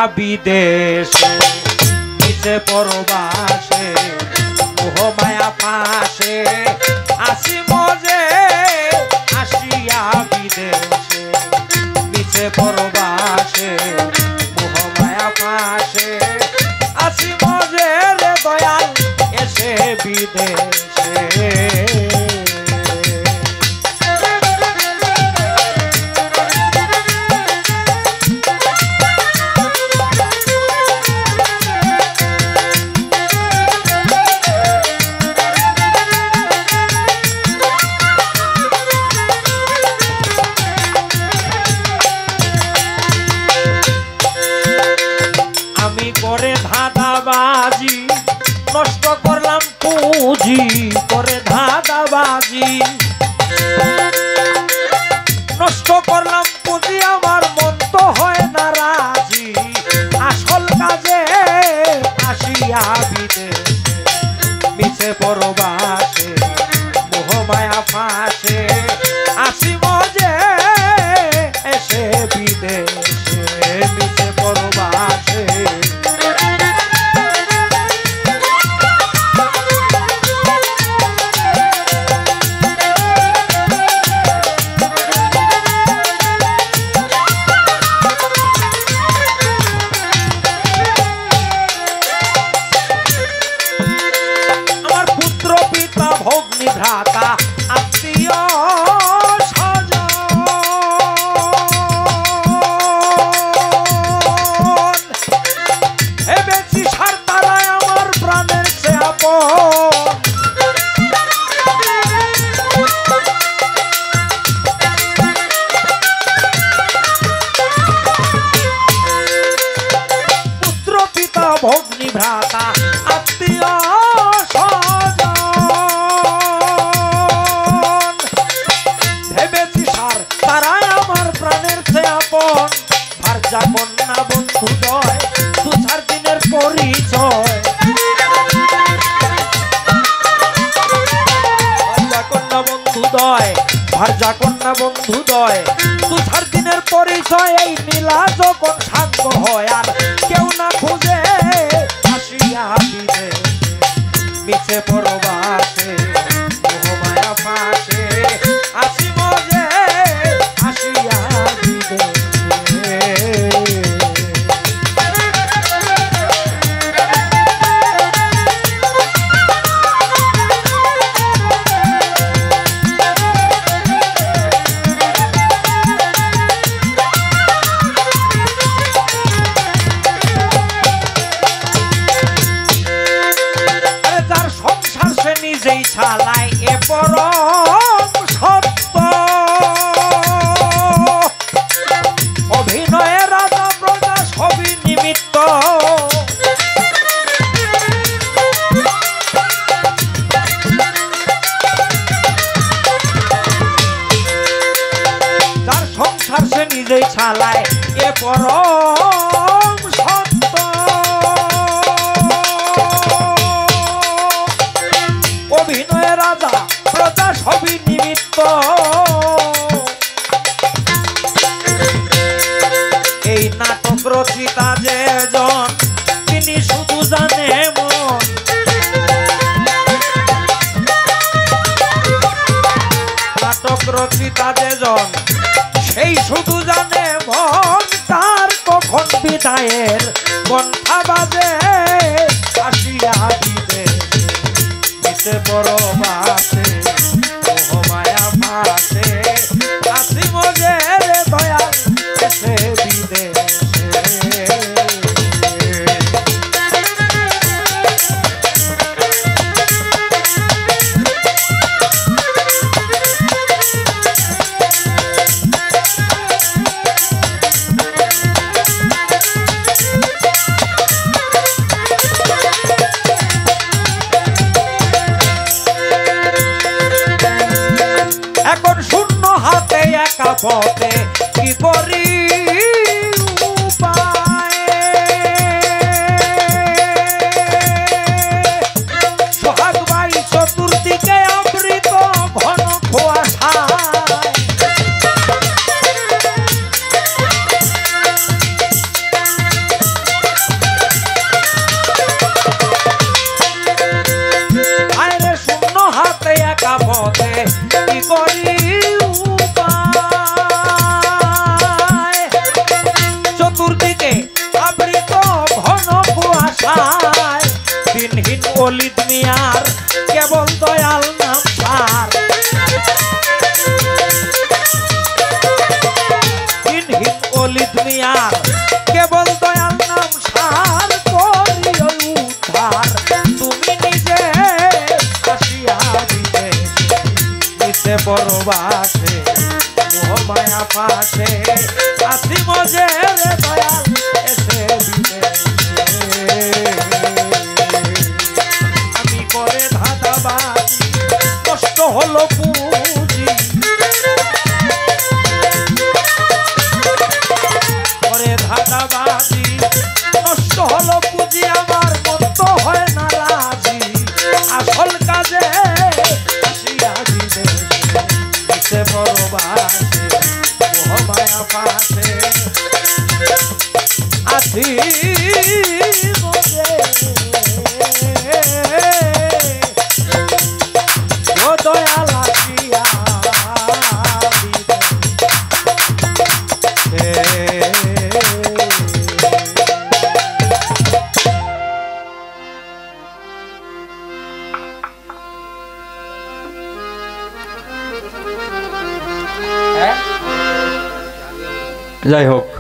বিদেশে নিচে পরবাসে মোহ মায়া পাশে আসি মজে আসিয়া বিদেশে নিচে পরবাসে মোহ মায়া পাশে আসি মজে রে দয়াল এসে বিদেশে করে ধাঁধাবাজি নষ্ট করলাম পুঁজি করে ধাঁধাবাজি নষ্ট করলাম পুঁজি আমার মন তো হয় না রাজি আসল কাজে আসিয়া বিদেশে মিছে পরবাসে মোহ মায়া ফাঁসে আসি মজে এসে বিদেশে মিছে পরবাসে ভ্রাতা আত্মীয় স্বজন ভেবেছি সার তারায় আমার প্রাণের সে আপন পুত্র পিতা ভগ্নী ভ্রাতা আত্মীয় কন্যা বন্ধু দয় দু চার দিনের পরিচয় কন্যা বন্ধু দয় ভার্যা কন্যা বন্ধু দয় দু চার দিনের পরিচয় এই নীলা যখন সাঙ্গ হয় আর কেউ না খুঁজে আসিয়া বিদেশে মিছে পরবাসে মোহ মায়া ফাঁসে আসি মজে আসিয়া বিদেশে নিজেই ছালাই এ পরম সত্য অভিনয়ে রাজা প্রজা সবই নিমিত্ত যার সংসার সে নিজেই ছালায় এ পরম সত্য অভিনয়ে রাজা প্রজা সবই নিমিত্ত এই নাটক রচিতা যেজন তিনি শুধু জানে মন নাটক রচিতা যেজন সেই শুধু জানে মন তার কখন বিদায়ের কণ্ঠা বাজে আসিয়া বিদেশে মিছে পরবাসে মোহ মায়া ফাঁসে আসি মজে রে দয়াল এসে বিদেশে এখন শূন্য হাতে একা পথে কি করি উপায় সোহাগ বাই চতুর্দিকে আবৃত ঘন কুয়াশায় অলিদ মিয়ার কেবল দয়াল নাম সার দিনহীন অলিদ মিয়ার কেবল দয়াল নাম সার করিও উদ্ধার তুমি নিজে আসিয়া দিবে নিতে পরবাসে মোহ মায়া পাশে আসি মজে রে দয়াল এসে দিবে আমি করে ধাঁধাবাজি কষ্ট হলো পুঁজি করে ধাঁধাবাজি নষ্ট হলো পুঁজি আমার মন তো হয় না রাজি আসল কাজে আসিয়া দিবে নিতে পরবাসে মোহ মায়া পাশে আসি মজে ও দয়াল আসিয়া যাই হোক